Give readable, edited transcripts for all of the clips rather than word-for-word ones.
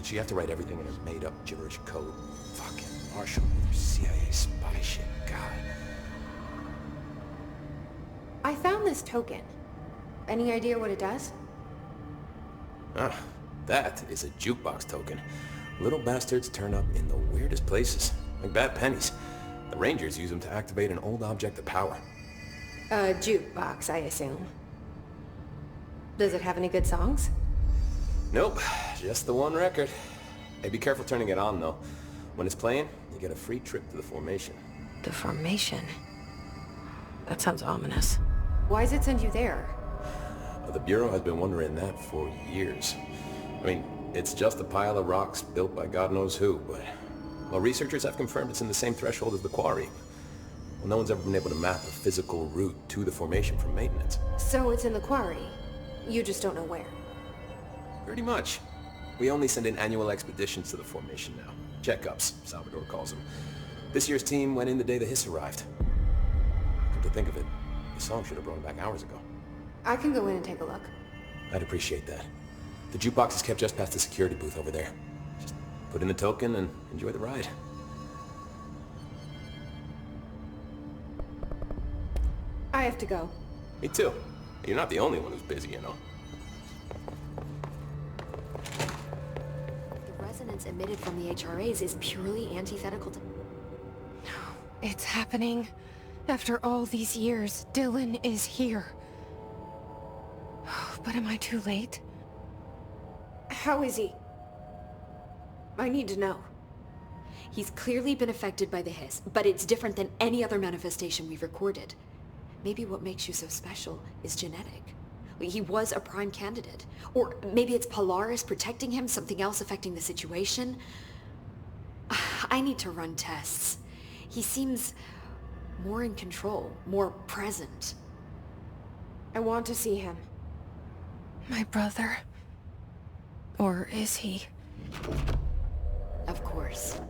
Did she have to write everything in her made-up gibberish code? Fucking Marshall with her CIA spy shit, God. I found this token. Any idea what it does? Ah, that is a jukebox token. Little bastards turn up in the weirdest places, like bad pennies. The Rangers use them to activate an old object of power. A jukebox, I assume. Does it have any good songs? Nope, just the one record. Hey, be careful turning it on, though. When it's playing, you get a free trip to the formation. The formation? That sounds ominous. Why does it send you there? The Bureau has been wondering that for years. I mean, it's just a pile of rocks built by God knows who, but... Well, researchers have confirmed it's in the same threshold as the quarry. Well, no one's ever been able to map a physical route to the formation for maintenance. So it's in the quarry. You just don't know where. Pretty much. We only send in annual expeditions to the formation now. Checkups, Salvador calls them. This year's team went in the day the Hiss arrived. Come to think of it, the song should have brought it back hours ago. I can go in and take a look. I'd appreciate that. The jukebox is kept just past the security booth over there. Just put in the token and enjoy the ride. I have to go. Me too. You're not the only one who's busy, you know. The resonance emitted from the HRAs is purely antithetical to... It's happening. After all these years, Dylan is here. But am I too late? How is he? I need to know. He's clearly been affected by the Hiss, but it's different than any other manifestation we've recorded. Maybe what makes you so special is genetic. He was a prime candidate. Or maybe it's Polaris protecting him, something else affecting the situation. I need to run tests. He seems more in control, more present. I want to see him. My brother? Or is he? Of course.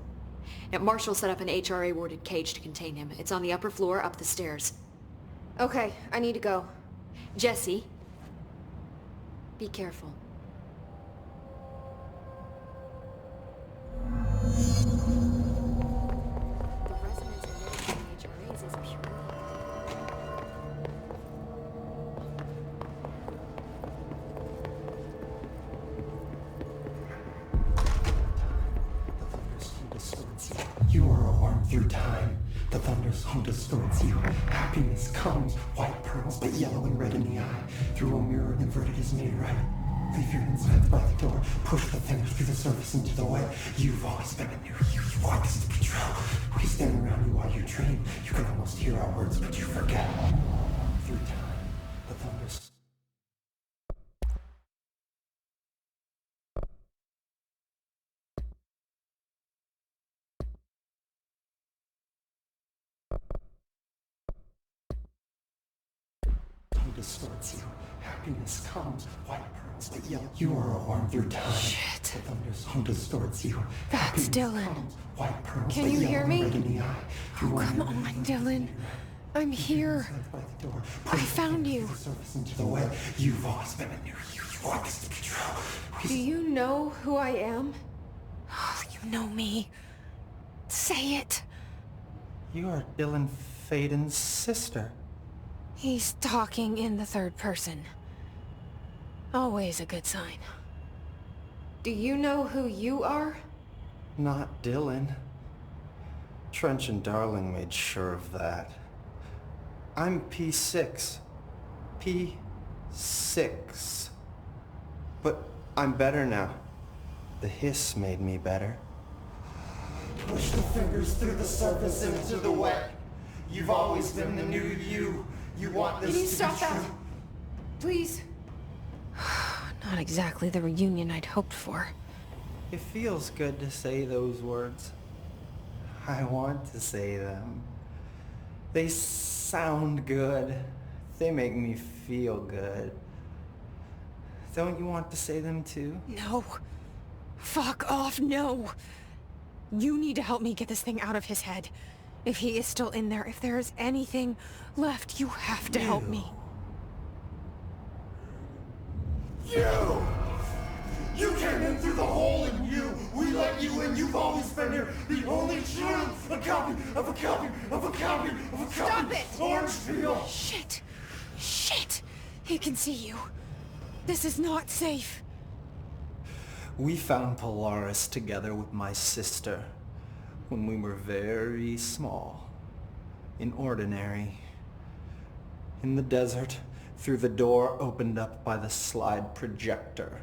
Now, Marshall set up an HRA-warded cage to contain him. It's on the upper floor, up the stairs. Okay, I need to go. Jesse, be careful. The resonance emitted from the HRAs is purely... You are a worm through time. The thunder's home distorts you. Happiness comes, white pearls, but yellow and red in the eye. Through a mirror, inverted is made right. Leave your insides by the door. Push the fingers through the surface into the wet. You've always been a new you. You want this to be true. We stand around you while you dream. You can almost hear our words, but you forget. Through time, the thunder's... distorts you. Happiness comes, white pearls, but yellow. You are a worm through time. Shit. The thunder's home distorts you. That's Happiness Dylan. comes, white pearls, Can but you yellow hear and me? red in the eye. Through a Come mirror, on, inverted Dylan. is made right. I'm Leave your here. insides by the door. I Push the found fingers you. through the surface into the wet. You've always been a new you. You want this to be true. Do you know who I am? Oh, you know me. Say it. You are Dylan Faden's sister. He's talking in the third person. Always a good sign. Do you know who you are? Not Dylan. Trench and Darling made sure of that. I'm P6. P6. But I'm better now. The Hiss made me better. Push the fingers through the surface into the wet. You've always been the new you. You want this Can you to stop be that? true. Please. Not exactly the reunion I'd hoped for. It feels good to say those words. I want to say them. They sound good. They make me feel good. Don't you want to say them too? No. Fuck off, no. You need to help me get this thing out of his head. If he is still in there, if there is anything left, you have to help me. You! You came in through the hole in you. We let you in. You've always been here. The only truth. A copy of a copy of a copy of a copy. Stop it! Orangefield. Shit! Shit! He can see you. This is not safe. We found Polaris together with my sister when we were very small. In Ordinary. In the desert, through the door opened up by the slide projector.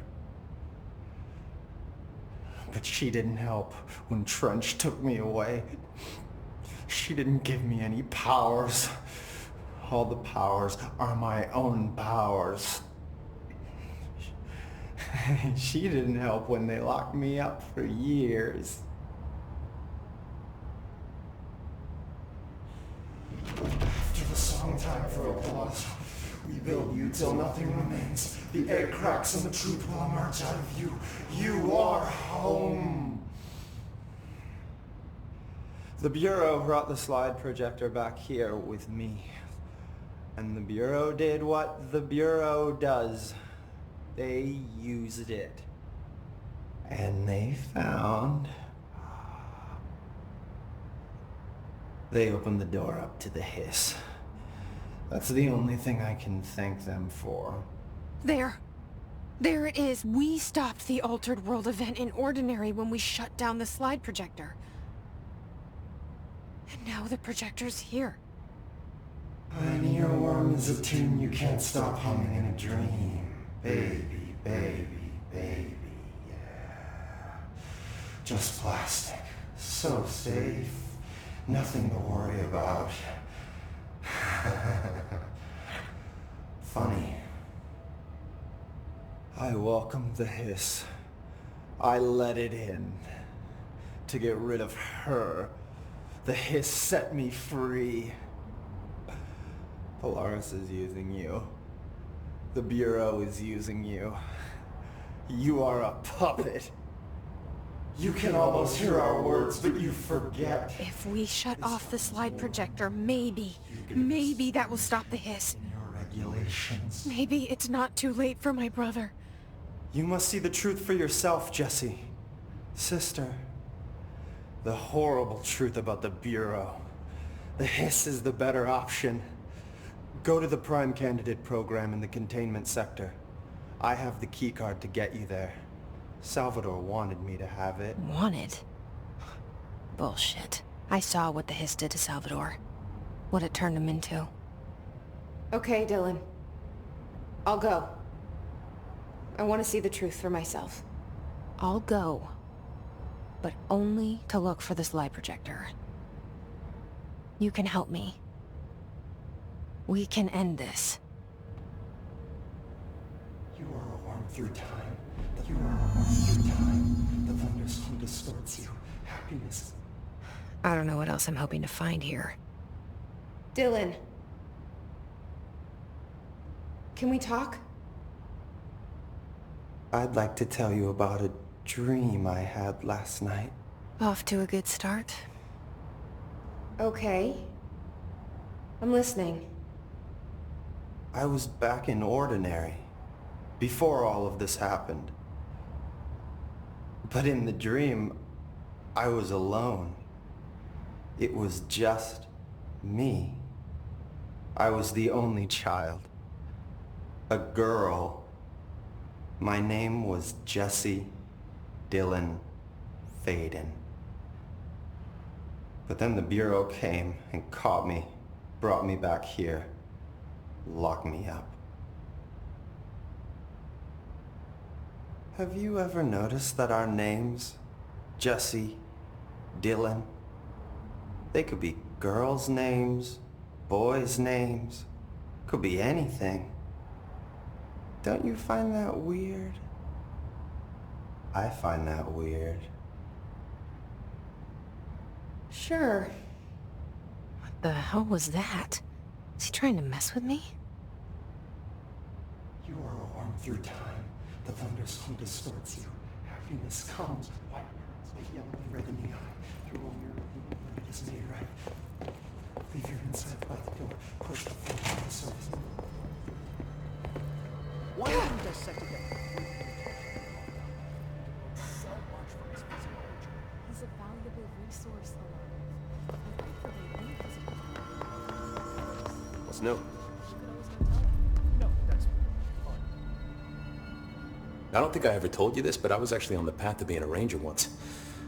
But she didn't help when Trench took me away. She didn't give me any powers. All the powers are my own powers. She didn't help when they locked me up for years. After the song time for applause, we build you till nothing remains. The air cracks and the truth will emerge out of you. You are home. The Bureau brought the slide projector back here with me. And the Bureau did what the Bureau does. They used it. And they found... They opened the door up to the hiss. That's the only thing I can thank them for. There. There it is. We stopped the Altered World event in Ordinary when we shut down the slide projector. And now the projector's here. An earworm is a tune you can't stop humming in a dream. Baby, baby, baby, yeah. Just plastic. So safe. Nothing to worry about. Funny. I welcomed the hiss. I let it in. To get rid of her. The hiss set me free. Polaris is using you. The Bureau is using you. You are a puppet. You can almost hear our words, but you forget. If we shut off the slide projector, maybe that will stop the hiss. In your regulations. Maybe it's not too late for my brother. You must see the truth for yourself, Jesse. Sister. The horrible truth about the Bureau. The hiss is the better option. Go to the Prime Candidate program in the containment sector. I have the keycard to get you there. Salvador wanted me to have it. Wanted? Bullshit. I saw what the hiss did to Salvador. What it turned him into. Okay, Dylan. I'll go. I want to see the truth for myself. I'll go. But only to look for the slide projector. You can help me. We can end this. You are a worm through time. You are a worm through time. The thunderstorm distorts you. Happiness. I don't know what else I'm hoping to find here. Dylan. Can we talk? I'd like to tell you about a dream I had last night. Off to a good start. Okay. I'm listening. I was back in Ordinary, before all of this happened. But in the dream, I was alone. It was just me. I was the only child. A girl. My name was Jesse Dylan Faden. But then the Bureau came and caught me, brought me back here, locked me up. Have you ever noticed that our names, Jesse, Dylan, they could be girls' names, boys' names, could be anything. Don't you find that weird? I find that weird. Sure. What the hell was that? Is he trying to mess with me? You are a worm through time. The thunderstorm distorts you. Happiness comes. White pearls, but yellow and red in the eye. Through a mirror, it is made right. Leave your inside by the door. Push the phone to the surface. source alive. And thankfully, any physical What's new? you could always go tell them. No, that's fine. I don't think I ever told you this, but I was actually on the path to being a ranger once.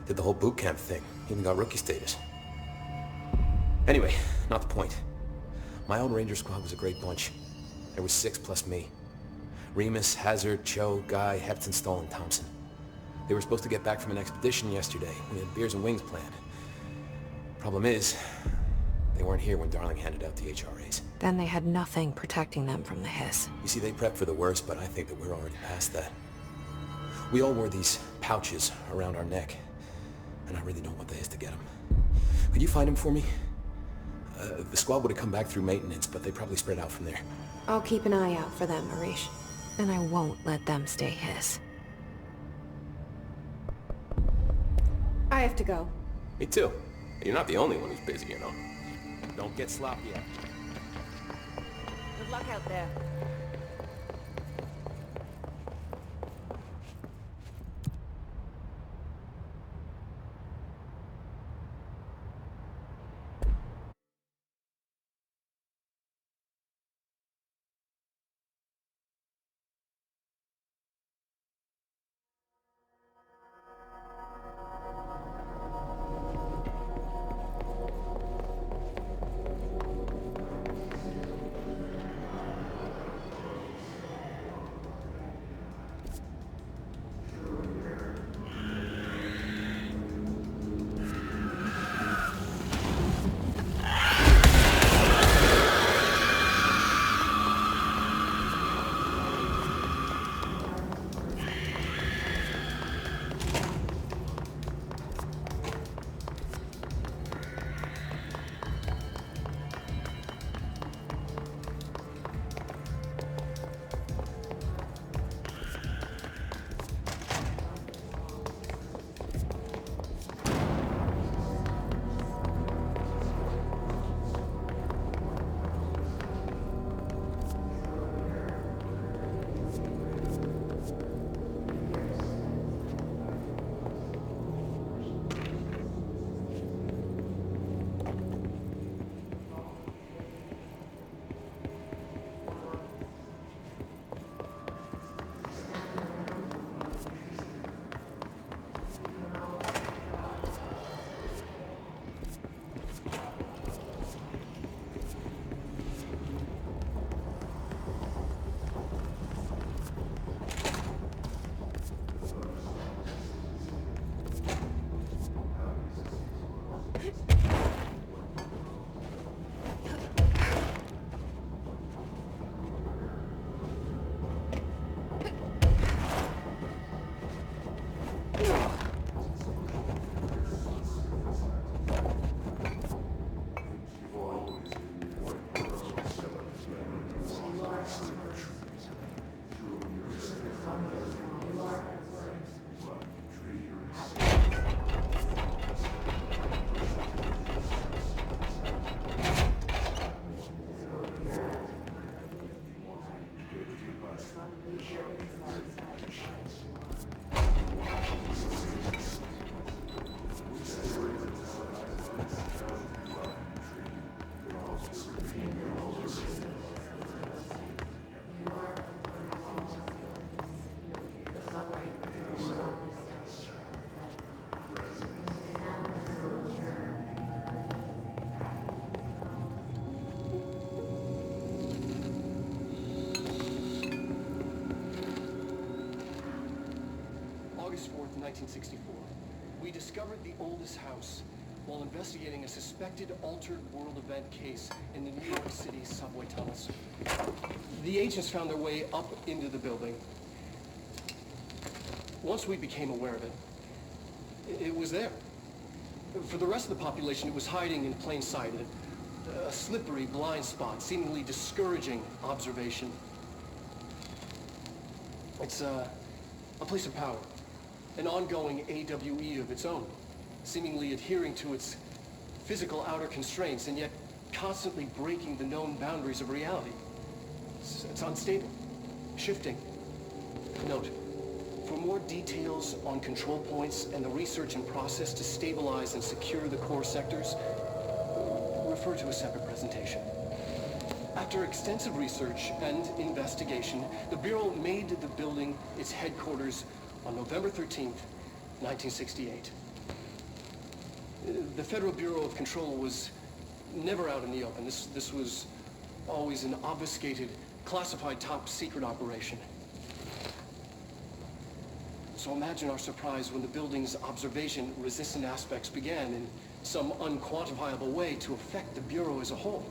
Did the whole boot camp thing. Even got rookie status. Anyway, not the point. My old ranger squad was a great bunch. There was 6 plus me. Remus, Hazard, Cho, Guy, Hepton, Stoll, and Thompson. They were supposed to get back from an expedition yesterday. We had beers and wings planned. Problem is, they weren't here when Darling handed out the HRAs. Then they had nothing protecting them from the hiss. You see, they prepped for the worst, but I think that we're already past that. We all wore these pouches around our neck, and I really don't want the hiss to get them. Could you find them for me? The squad would have come back through maintenance, but they probably spread out from there. I'll keep an eye out for them, Arish. And I won't let them stay hiss. I have to go. Me too. You're not the only one who's busy, you know. Don't get sloppy yet. Good luck out there. August 4th, 1964. We discovered the oldest house while investigating a suspected altered world event case in the New York City subway tunnels. The agents found their way up into the building. Once we became aware of it, it was there. For the rest of the population, it was hiding in plain sight, a slippery blind spot, seemingly discouraging observation. It's a place of power, an ongoing AWE of its own, seemingly adhering to its physical outer constraints and yet constantly breaking the known boundaries of reality. It's unstable, shifting. Note, for more details on control points and the research and process to stabilize and secure the core sectors, refer to a separate presentation. After extensive research and investigation, the Bureau made the building its headquarters on November 13th, 1968. The Federal Bureau of Control was never out in the open. This was always an obfuscated, classified top-secret operation. So imagine our surprise when the building's observation-resistant aspects began in some unquantifiable way to affect the Bureau as a whole.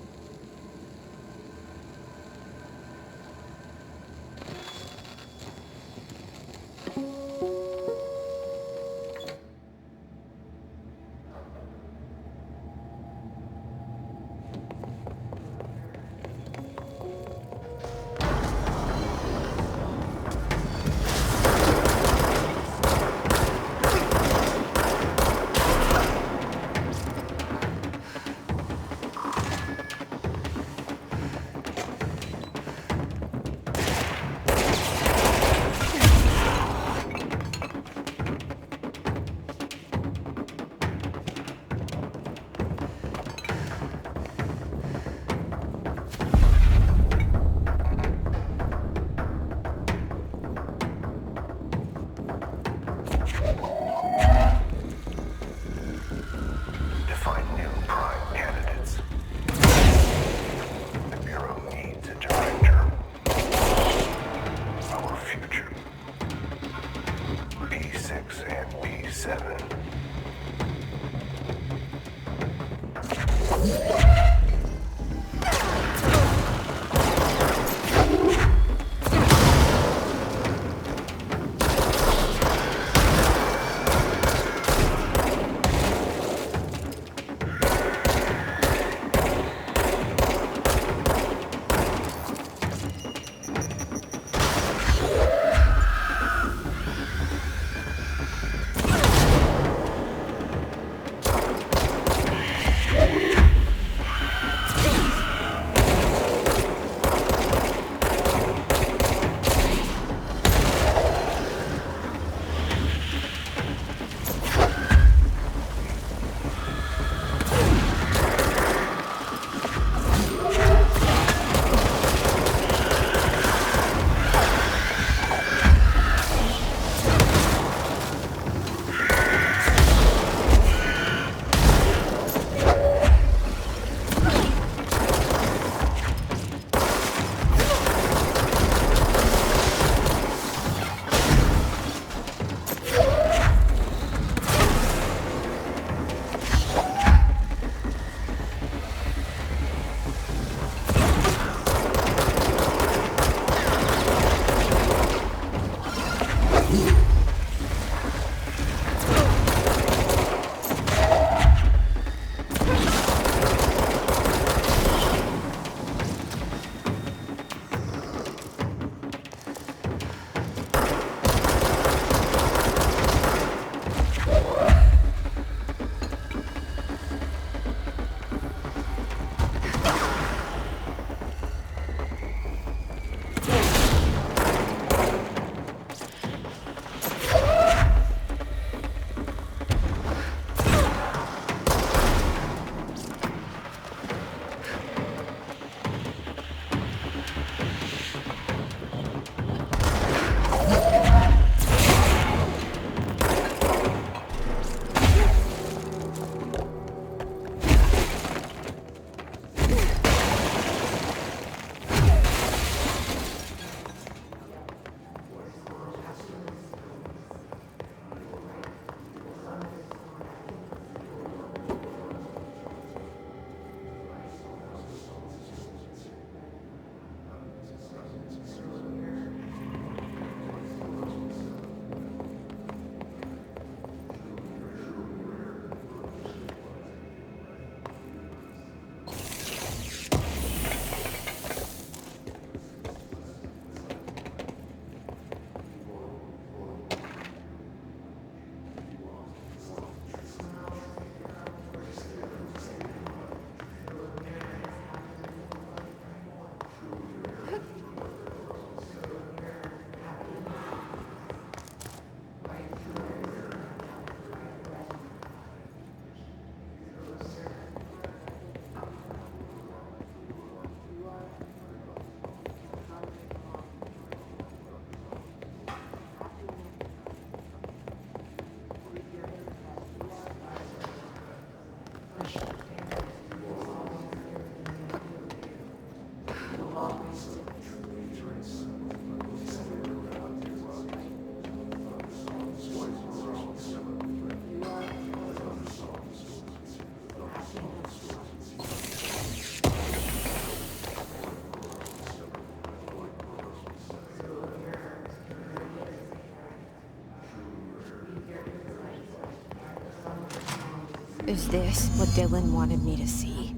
Is this what Dylan wanted me to see?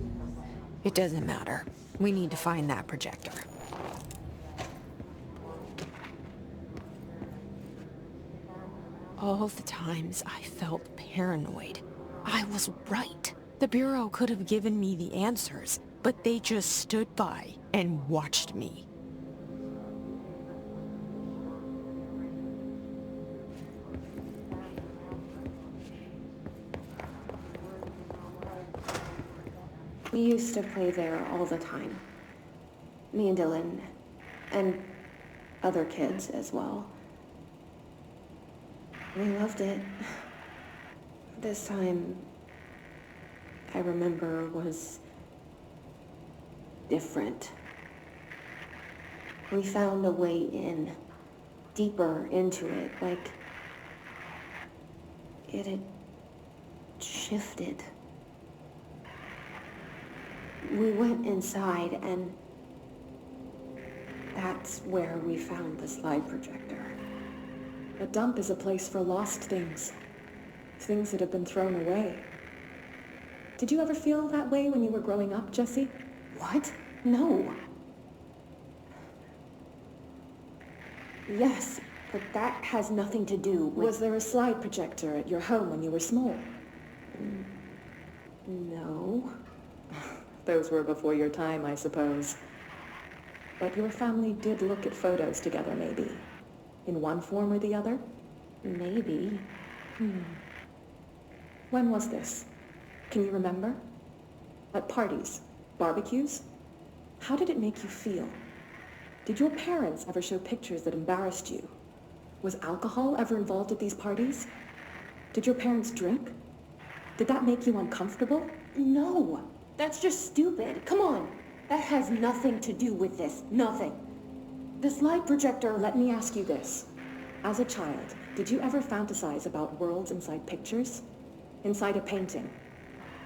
It doesn't matter. We need to find that projector. All the times I felt paranoid, I was right. The Bureau could have given me the answers, but they just stood by and watched me. We used to play there all the time. Me and Dylan, and other kids as well. We loved it. This time, I remember, was different. We found a way in, deeper into it, like it had shifted. We went inside, and that's where we found the slide projector. A dump is a place for lost things. Things that have been thrown away. Did you ever feel that way when you were growing up, Jesse? What? No. Yes, but that has nothing to do with... Was there a slide projector at your home when you were small? No. Those were before your time, I suppose. But your family did look at photos together, maybe. In one form or the other? Maybe. When was this? Can you remember? At parties? Barbecues? How did it make you feel? Did your parents ever show pictures that embarrassed you? Was alcohol ever involved at these parties? Did your parents drink? Did that make you uncomfortable? No. That's just stupid. Come on. That has nothing to do with this. Nothing. The slide projector, let me ask you this. As a child, did you ever fantasize about worlds inside pictures? Inside a painting?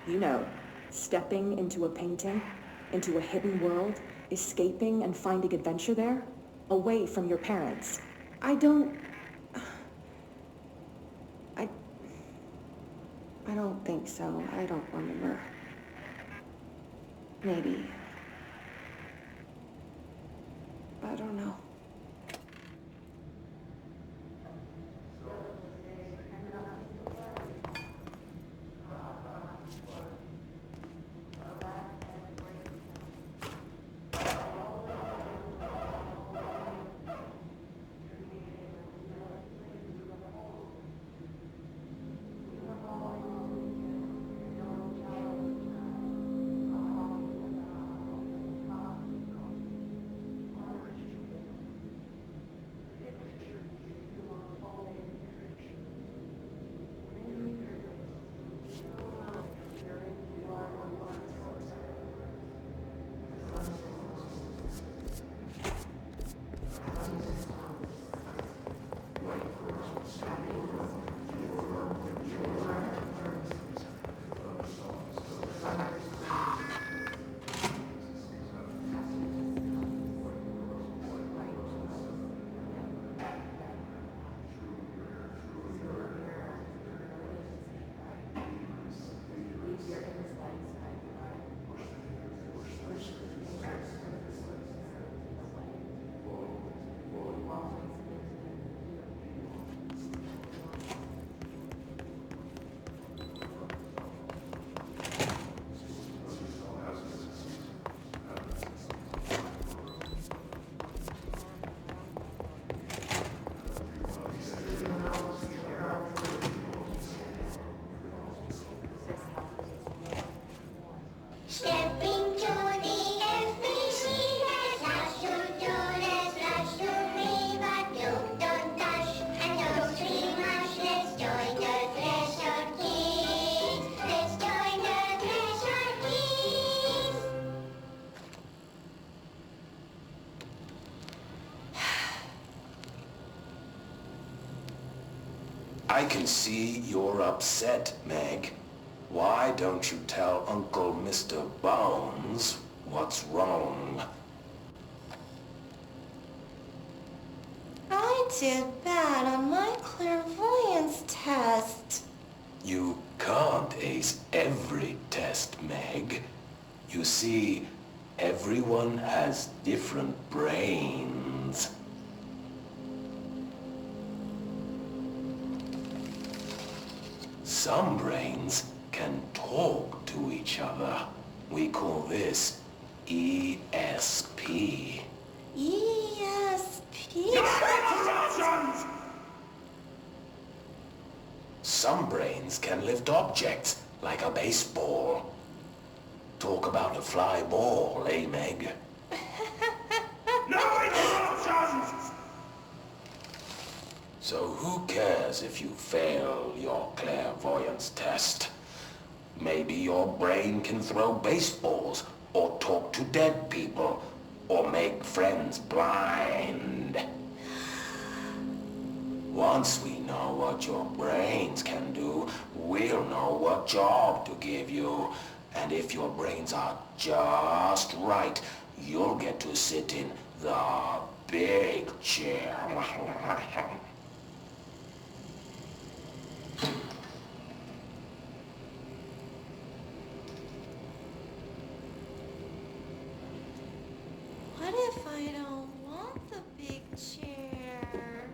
You know, stepping into a painting, into a hidden world, escaping and finding adventure there, away from your parents. I don't think so. I don't remember. Maybe. I don't know. I can see you're upset, Meg. Why don't you tell Uncle Mr. Bones what's wrong? I did bad on my clairvoyance test. You can't ace every test, Meg. You see, everyone has different brains. Some brains can talk to each other. We call this ESP. ESP? Some brains can lift objects, like a baseball. Talk about a fly ball, eh, Meg? No interruptions! So who cares if you fail your clairvoyance test? Maybe your brain can throw baseballs, or talk to dead people, or make friends blind. Once we know what your brains can do, we'll know what job to give you. And if your brains are just right, you'll get to sit in the big chair. What if I don't want the big chair?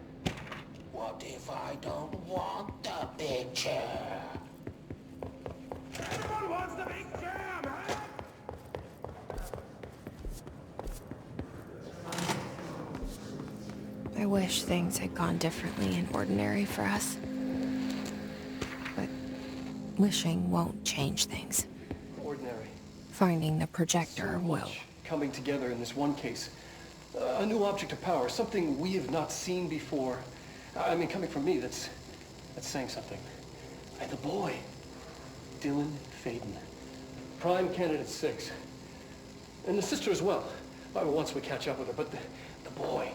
What if I don't want the big chair? Everyone wants the big chair, man! I wish things had gone differently in Ordinary for us. But wishing won't change things. Ordinary. Finding the projector So will. much coming together in this one case. A new object of power, something we have not seen before. I mean, coming from me, that's saying something. And the boy, Dylan Faden, prime candidate 6. And the sister as well. Once we catch up with her, but the boy,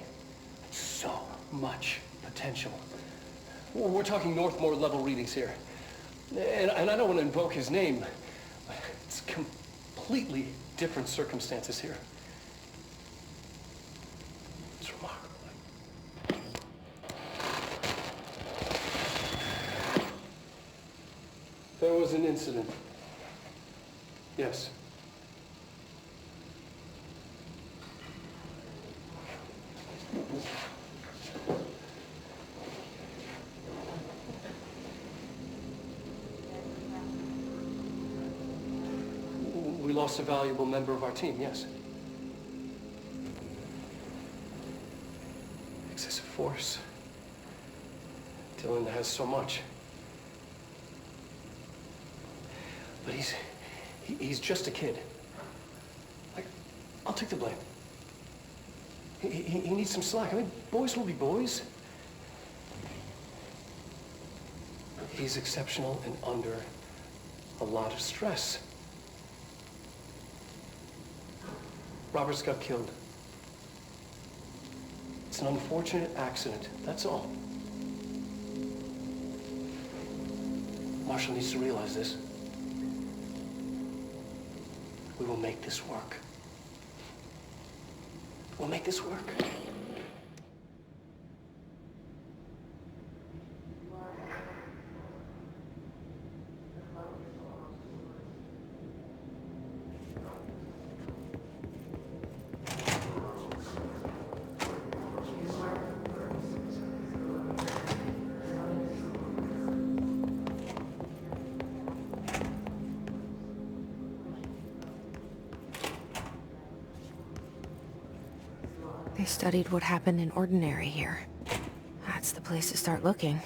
so much potential. We're talking Northmore level readings here. And I don't want to invoke his name. It's completely different circumstances here. It's remarkable. There was an incident. Yes. We lost a valuable member of our team, yes. Excessive force. Dylan has so much. But he's just a kid. I'll take the blame. He needs some slack. I mean, boys will be boys. He's exceptional and under a lot of stress. Roberts got killed. It's an unfortunate accident, that's all. Marshall needs to realize this. We will make this work. We'll make this work. They studied what happened in Ordinary here. That's the place to start looking.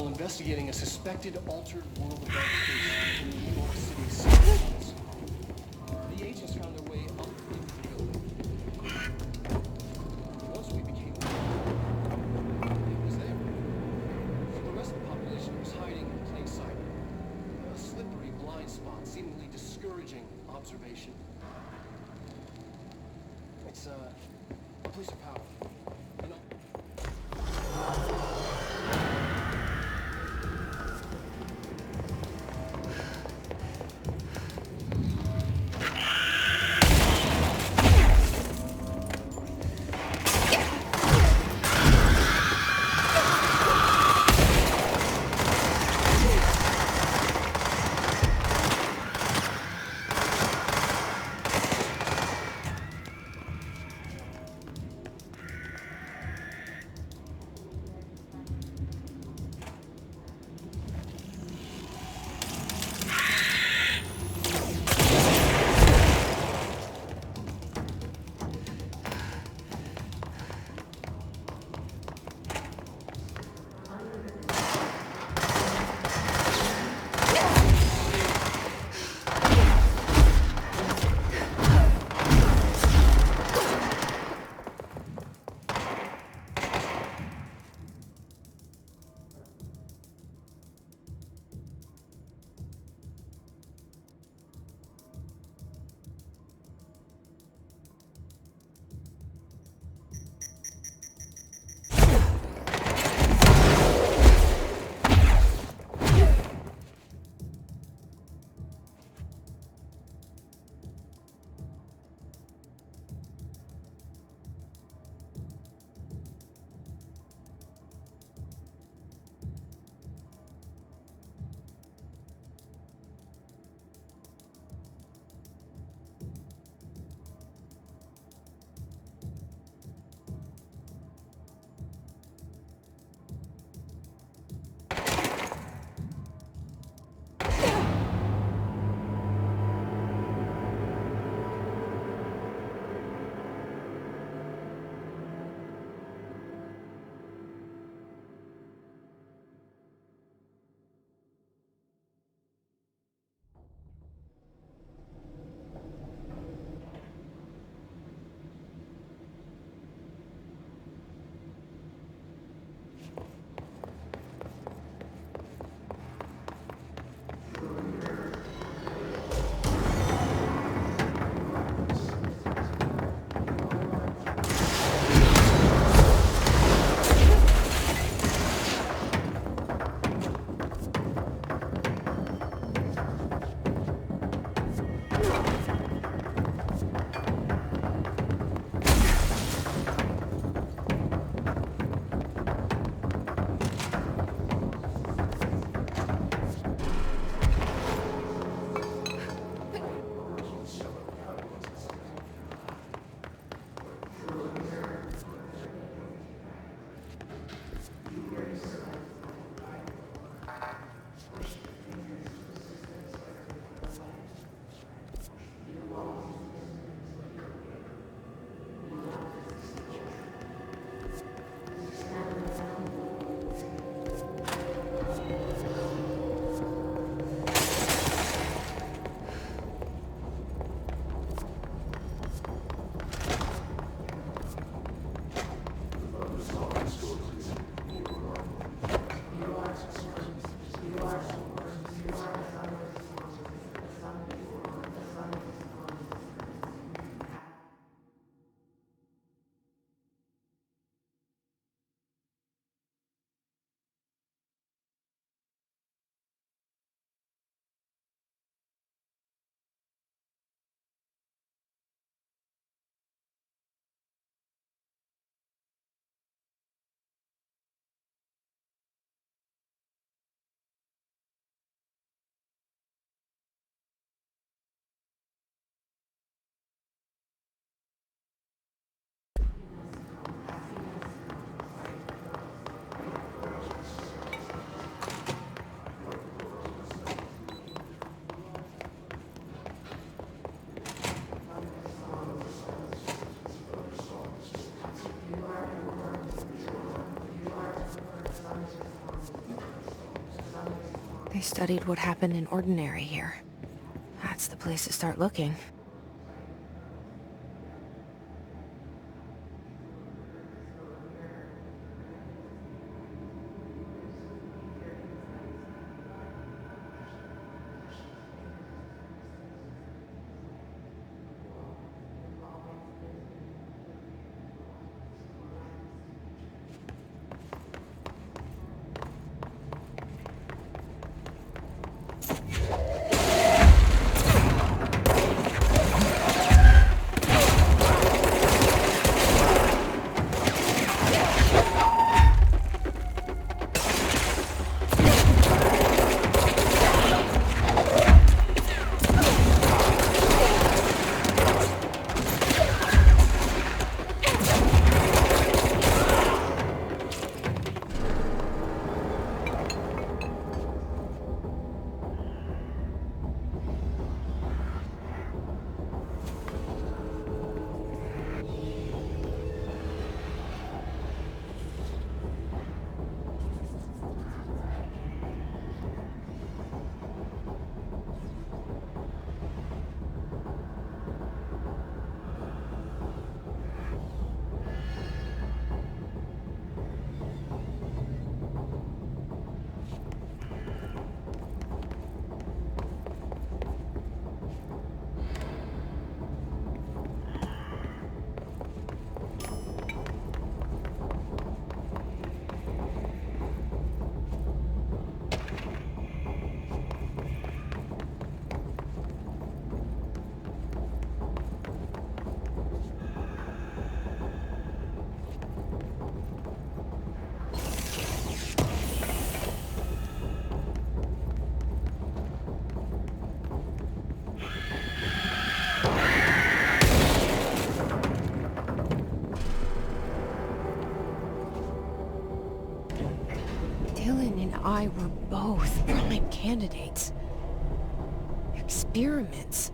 while investigating a suspected altered world event case in the New York City subway tunnels. The agents found their way up into the building. Once we became aware, it was there. The rest of the population was hiding in plain sight. A slippery blind spot, seemingly discouraging observation. It's a police are powerful. You know? studied what happened in Ordinary here. That's the place to start looking. Dylan and I were both prime candidates. Experiments.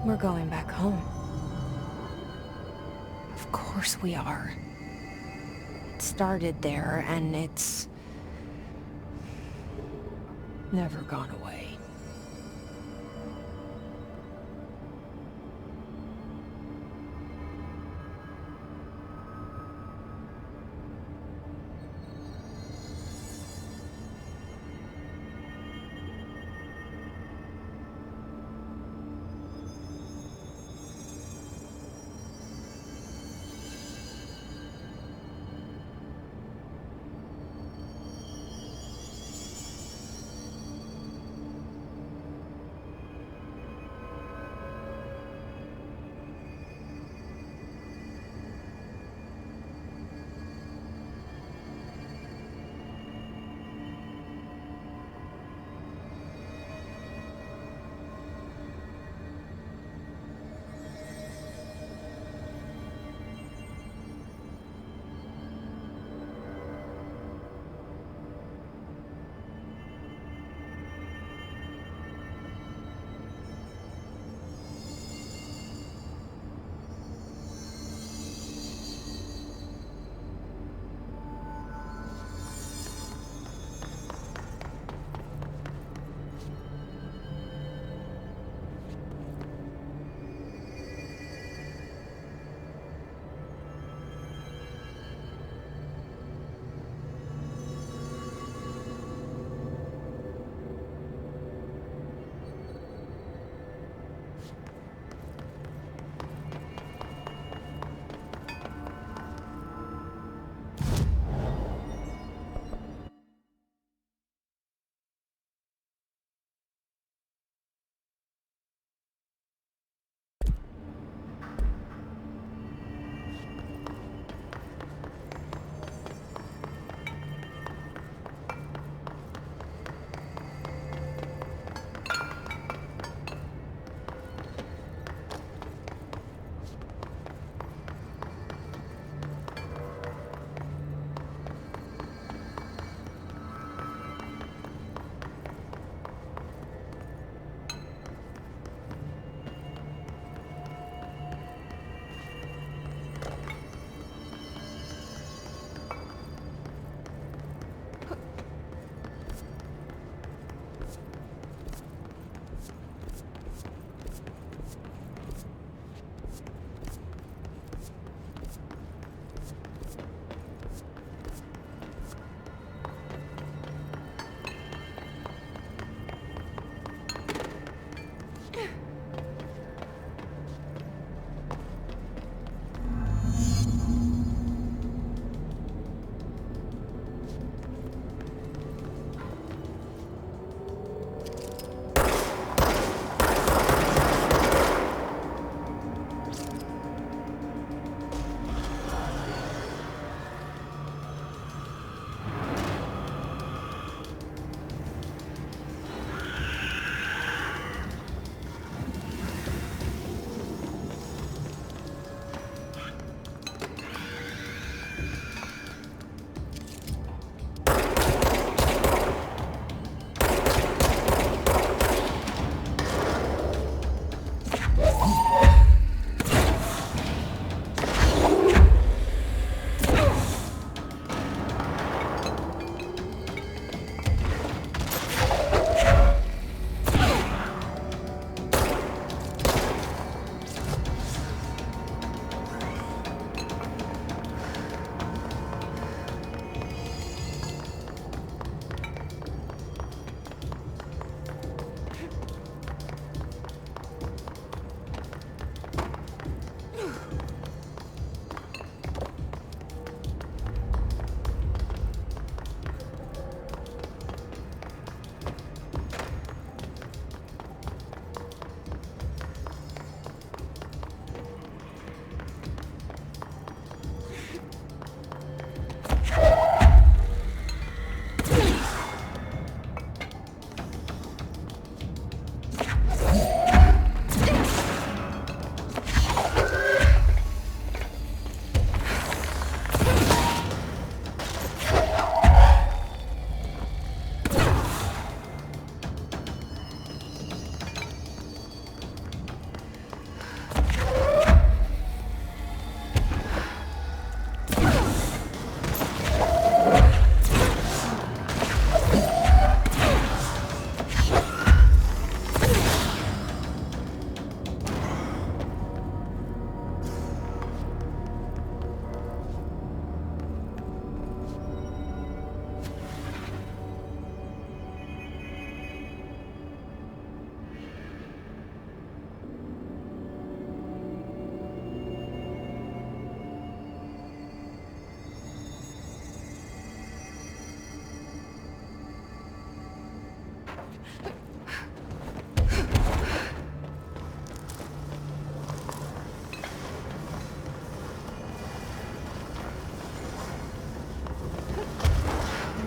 We're going back home. Of course we are. It started there, and it's never gone away.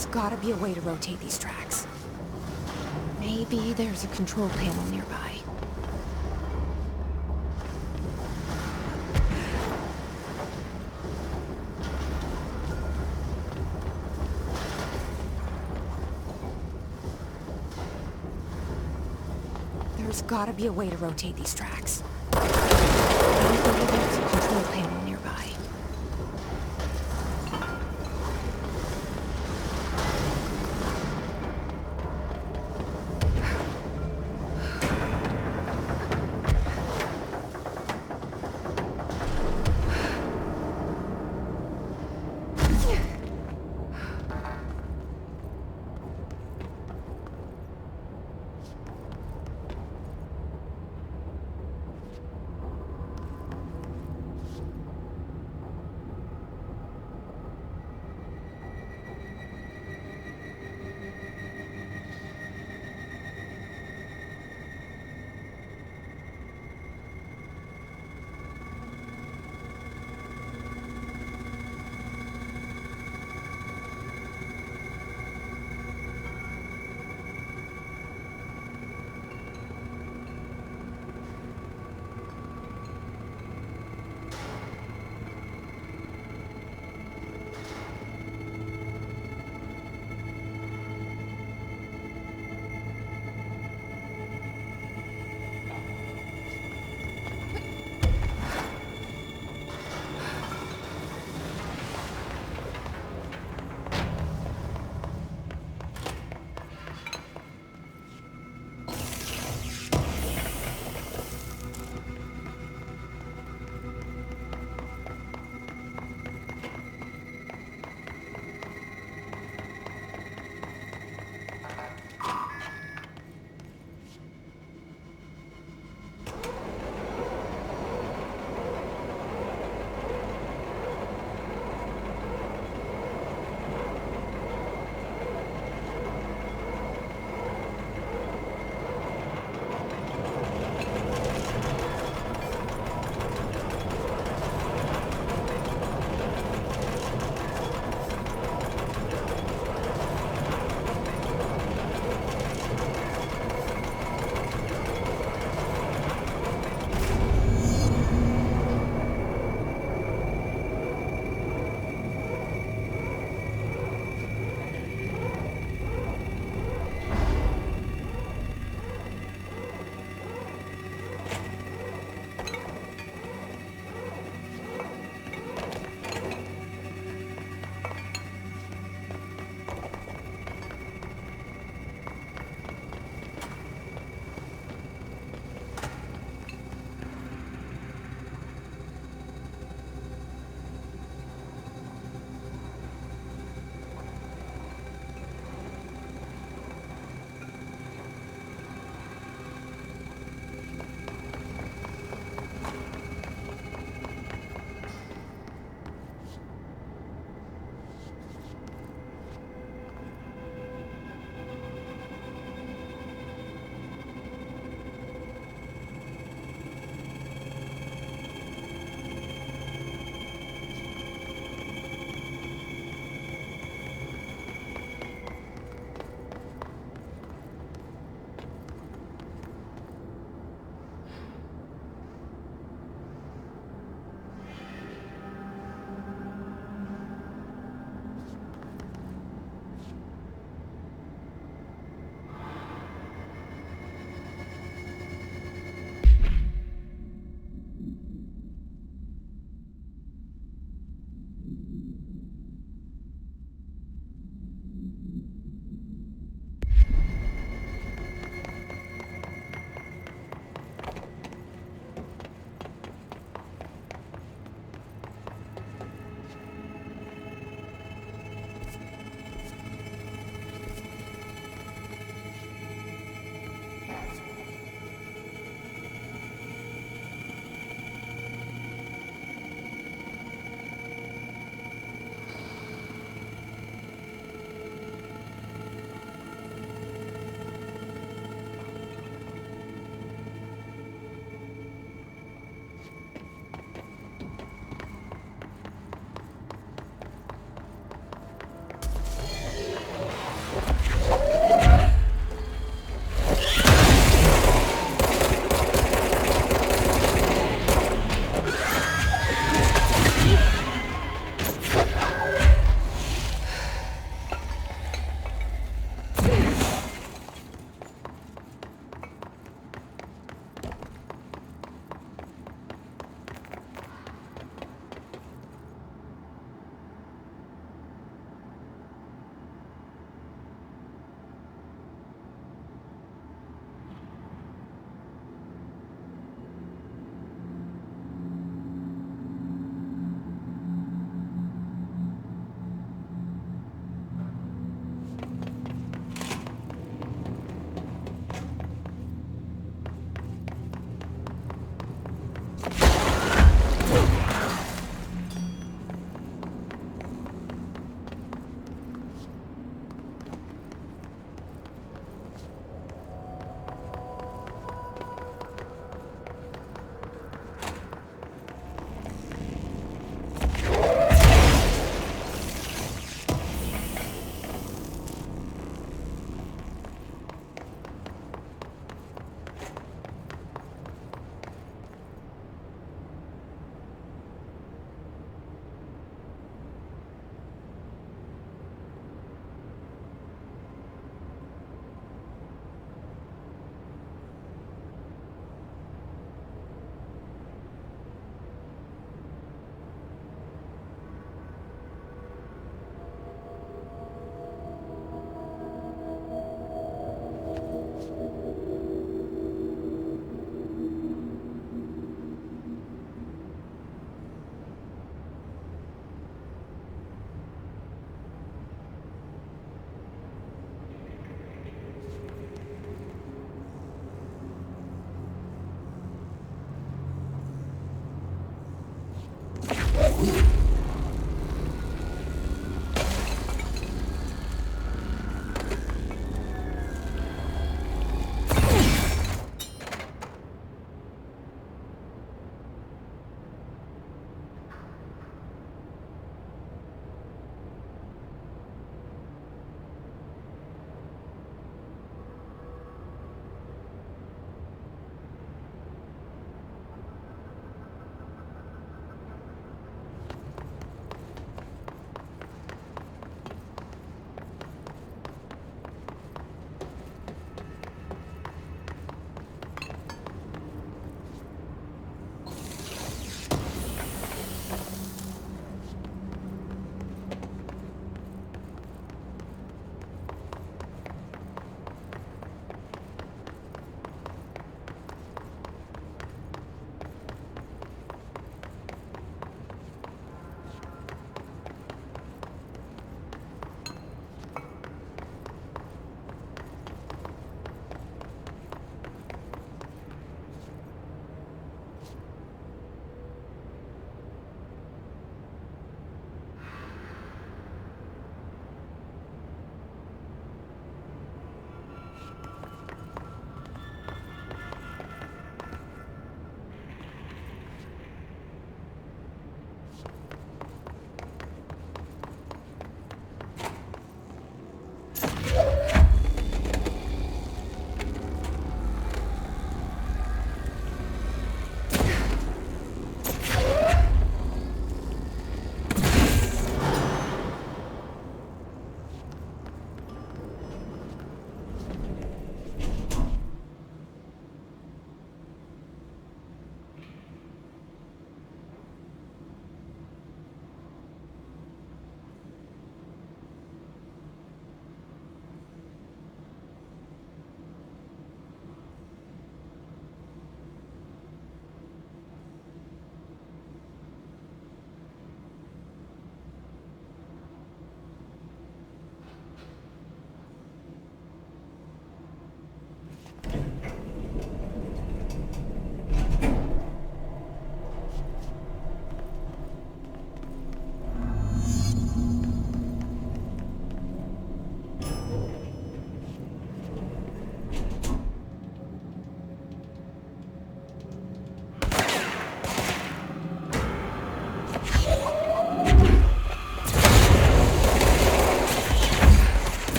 There's gotta be a way to rotate these tracks. Maybe there's a control panel nearby. There's gotta be a way to rotate these tracks. Maybe there's a control panel nearby.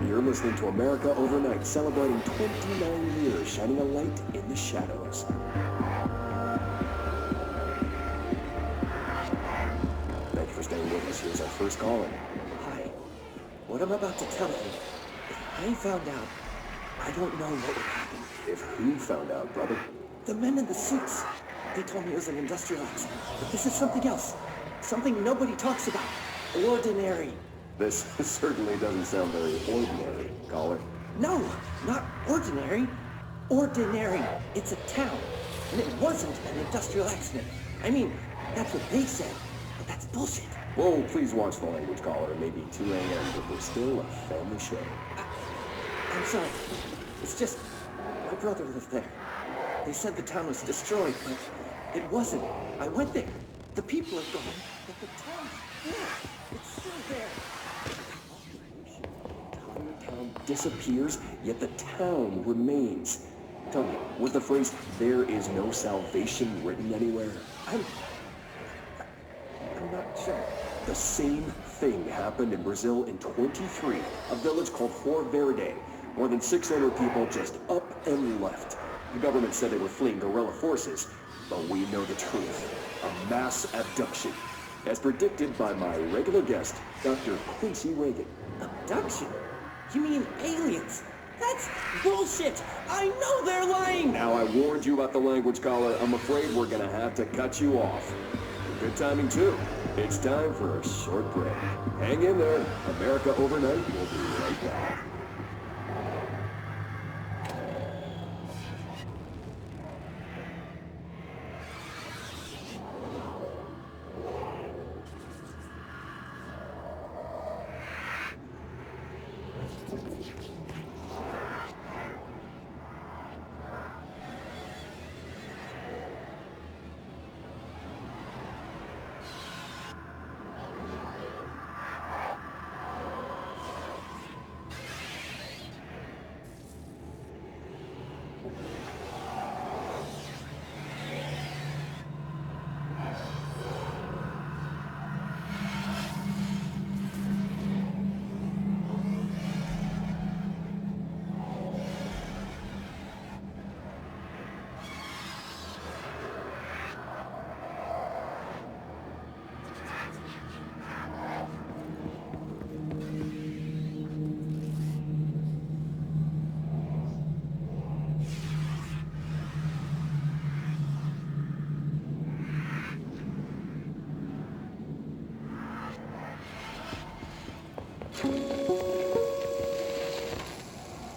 You're listening to America Overnight, celebrating 29 years, shining a light in the shadows. Thank you for staying with us. Here's our first caller. Hi. What I'm about to tell you, if I found out, I don't know what would happen. If who found out, brother? The men in the suits. They told me it was an industrial accident. But this is something else. Something nobody talks about. Ordinary. This certainly doesn't sound very ordinary, caller. No, not ordinary. Ordinary. It's a town. And it wasn't an industrial accident. I mean, that's what they said. But that's bullshit. Whoa, please watch the language, caller. It may be 2 a.m., but we're still a family show. I'm sorry. It's just, my brother lived there. They said the town was destroyed, but it wasn't. I went there. The people are gone, but the town's there. It's still there. The town disappears, yet the town remains. Tell me, was the phrase, "there is no salvation," written anywhere? I'm not sure. The same thing happened in Brazil in 23, a village called Flor Verde. More than 600 people just up and left. The government said they were fleeing guerrilla forces, but we know the truth. A mass abduction, as predicted by my regular guest, Dr. Quincy Reagan. Abduction? You mean aliens? That's bullshit! I know they're lying! Now I warned you about the language, caller. I'm afraid we're gonna have to cut you off. Good timing, too. It's time for a short break. Hang in there. America Overnight will be right back.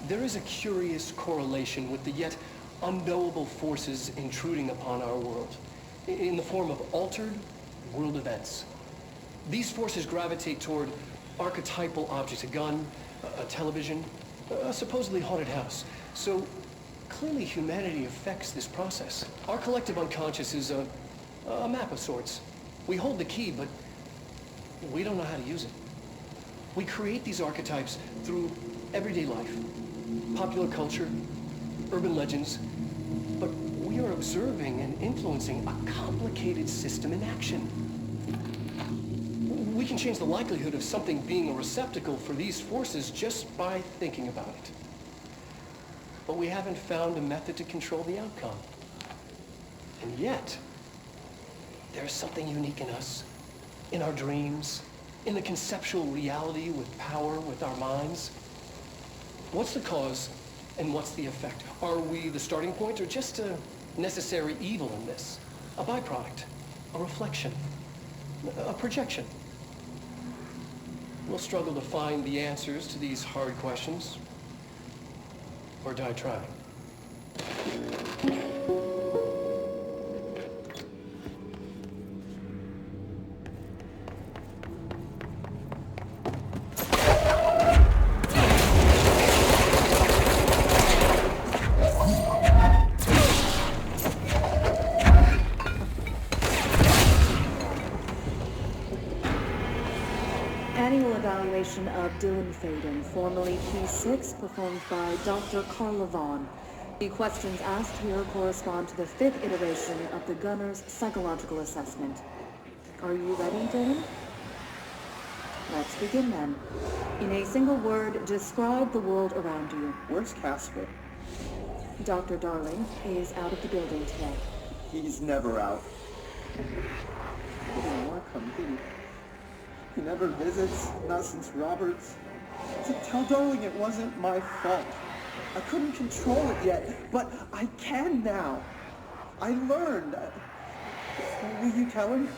There is a curious correlation with the yet unknowable forces intruding upon our world, in the form of altered world events. These forces gravitate toward archetypal objects, a gun, a television, a supposedly haunted house. So clearly humanity affects this process. Our collective unconscious is a map of sorts. We hold the key, but we don't know how to use it. We create these archetypes through everyday life, popular culture, urban legends, but we are are observing and influencing a complicated system in action. We can change the likelihood of something being a receptacle for these forces just by thinking about it. But we haven't found a method to control the outcome. And yet, there's something unique in us, in our dreams, in the conceptual reality with power with our minds. What's the cause and what's the effect? Are we the starting point or just a necessary evil in this? A byproduct, a reflection, a projection? We'll struggle to find the answers to these hard questions, or die trying. Annual evaluation of Dylan Faden, formerly P6, performed by Dr. Carla Vaughn. The questions asked here correspond to the 5th iteration of the Gunner's psychological assessment. Are you ready, Dylan? Let's begin then. In a single word, describe the world around you. Where's Casper? Dr. Darling is out of the building today. He's never out. He didn't want to come, did he? He never visits, not since Roberts. Tell Darling it wasn't my fault. I couldn't control it yet, but I can now. I learned. Will you tell him?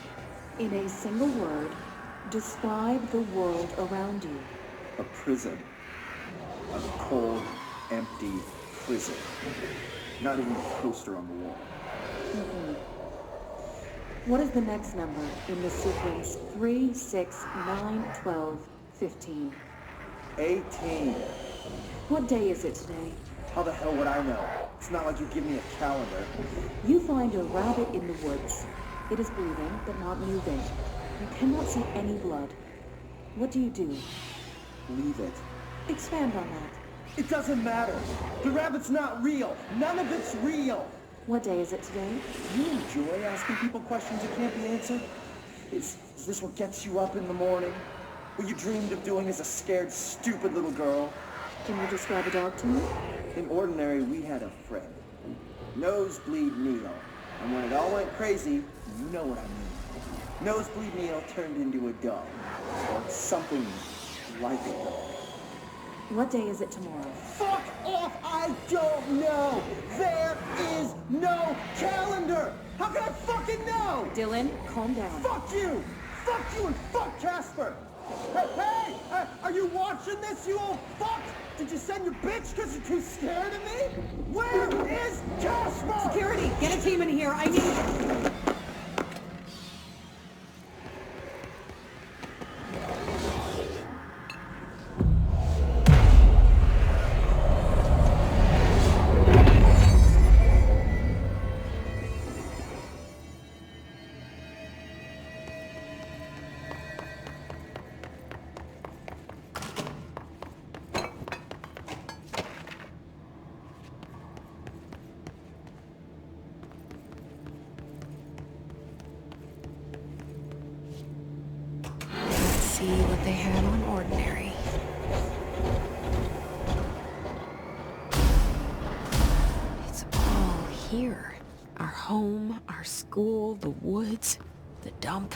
In a single word, describe the world around you. A prison. A cold, empty prison. Not even a poster on the wall. Mm-hmm. What is the next number in the sequence 3, 6, 9, 12, 15? 18. What day is it today? How the hell would I know? It's not like you give me a calendar. You find a rabbit in the woods. It is breathing, but not moving. You cannot see any blood. What do you do? Leave it. Expand on that. It doesn't matter. The rabbit's not real. None of it's real. What day is it today? You enjoy asking people questions that can't be answered? Is this what gets you up in the morning? What you dreamed of doing as a scared, stupid little girl? Can you describe a dog to me? In Ordinary, we had a friend. Nosebleed Neil. And when it all went crazy, you know what I mean. Nosebleed Neil turned into a dog. Or something like a dog. What day is it tomorrow? Fuck off! I don't know! There is no calendar! How can I fucking know? Dylan, calm down. Fuck you! Fuck you and fuck Casper! Hey! Are you watching this, you old fuck? Did you send your bitch because you're too scared of me? Where is Casper? Security, get a team in here. I need... See what they had on Ordinary. It's all here. Our home, our school, the woods, the dump.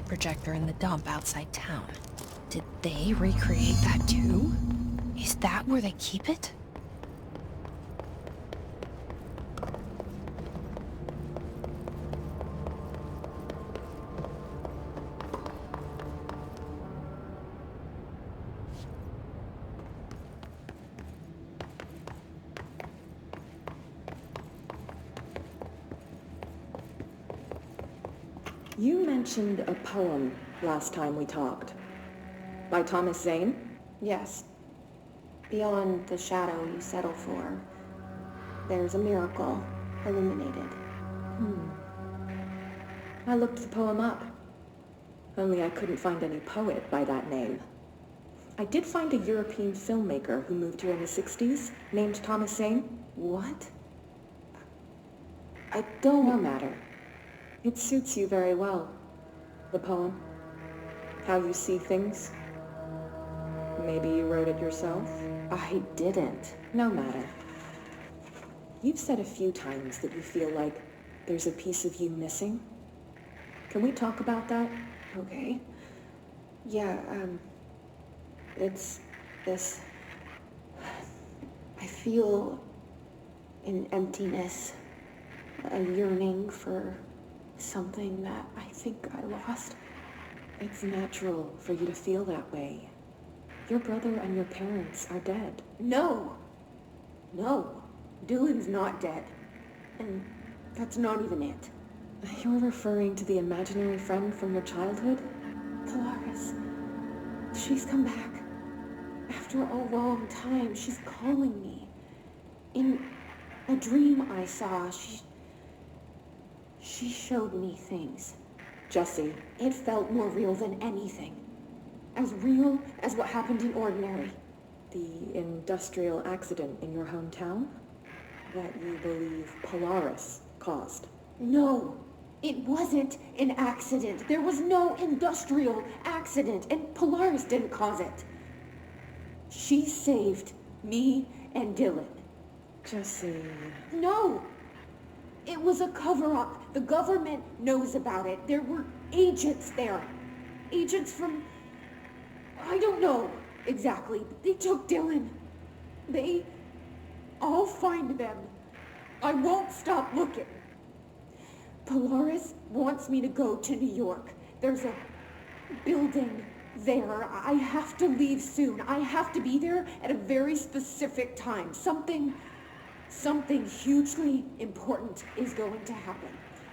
light projector in the dump outside town. Did they recreate that too? Is that where they keep it? You mentioned a poem last time we talked. By Thomas Zane? Yes. Beyond the shadow you settle for, there's a miracle illuminated. I looked the poem up. Only I couldn't find any poet by that name. I did find a European filmmaker who moved here in the 60s, named Thomas Zane. What? No matter. It suits you very well. The poem. How you see things. Maybe you wrote it yourself? I didn't. No matter. You've said a few times that you feel like there's a piece of you missing. Can we talk about that? Okay. Yeah, it's this... I feel an emptiness, a yearning for something that I think I lost. It's natural for you to feel that way. Your brother and your parents are dead. No! Dylan's not dead. And that's not even it. You're referring to the imaginary friend from your childhood? Polaris. She's come back. After a long time, she's calling me. In a dream I saw, she showed me things. Jessie. It felt more real than anything. As real as what happened in Ordinary. The industrial accident in your hometown? That you believe Polaris caused? No, it wasn't an accident. There was no industrial accident, and Polaris didn't cause it. She saved me and Dylan. Jessie... No! It was a cover-up. The government knows about it. There were agents there. Agents from... I don't know exactly, but they took Dylan. I'll find them. I won't stop looking. Polaris wants me to go to New York. There's a building there. I have to leave soon. I have to be there at a very specific time. Something hugely important is going to happen.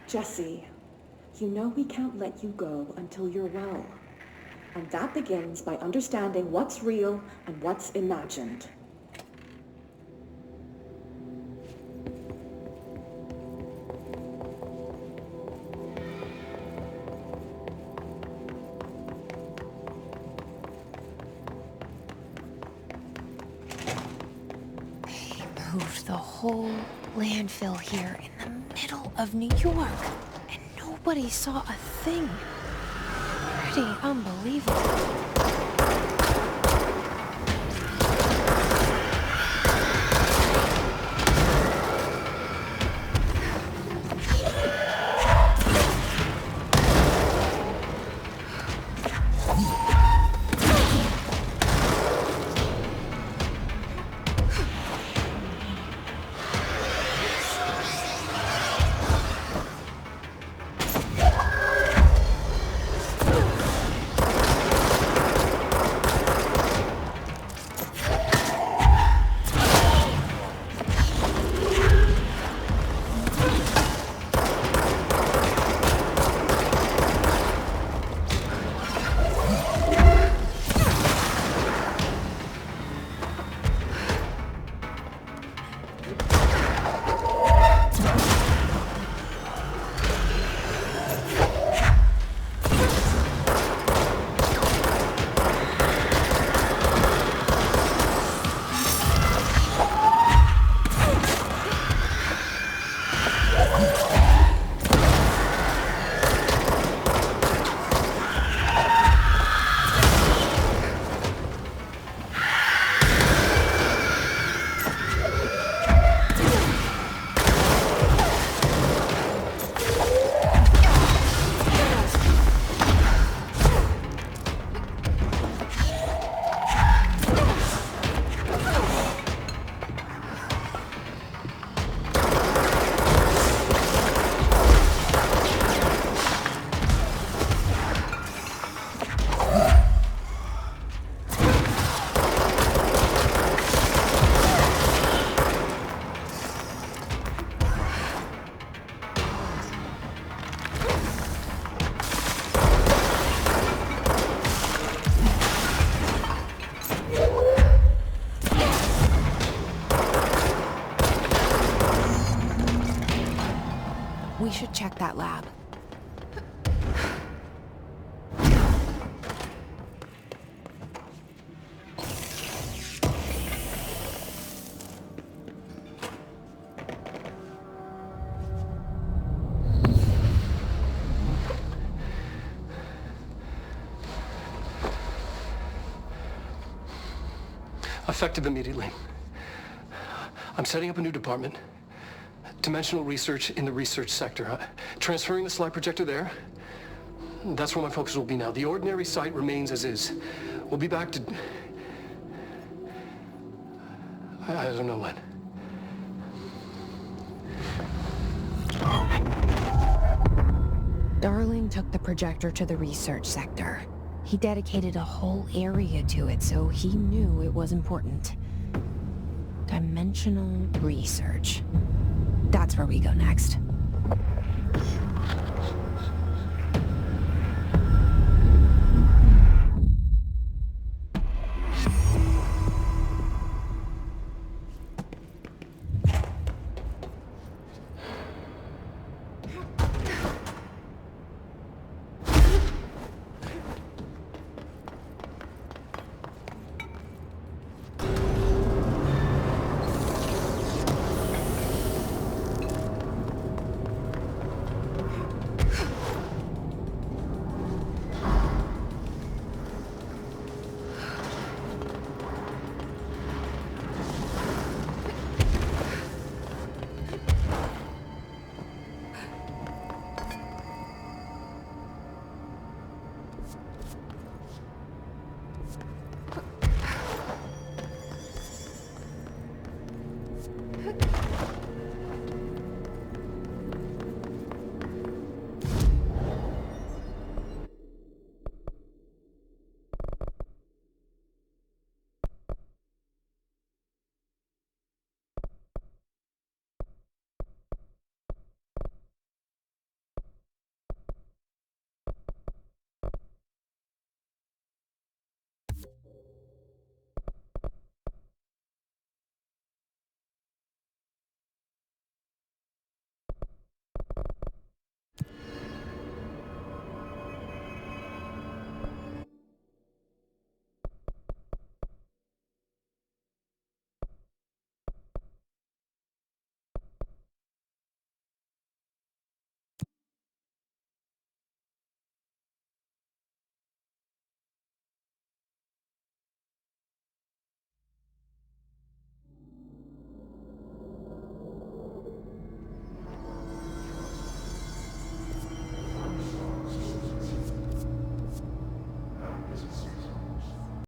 Jessie, you know we can't let you go until you're well. And that begins by understanding what's real and what's imagined. They moved the whole landfill here in the middle of New York, and nobody saw a thing. Pretty unbelievable. should check that lab. Effective immediately. I'm setting up a new department. Dimensional research in the research sector. Transferring the slide projector there. That's where my focus will be now. The ordinary site remains as is. We'll be back to... I don't know when. Darling took the projector to the research sector. He dedicated a whole area to it, so he knew it was important. Dimensional research. That's where we go next.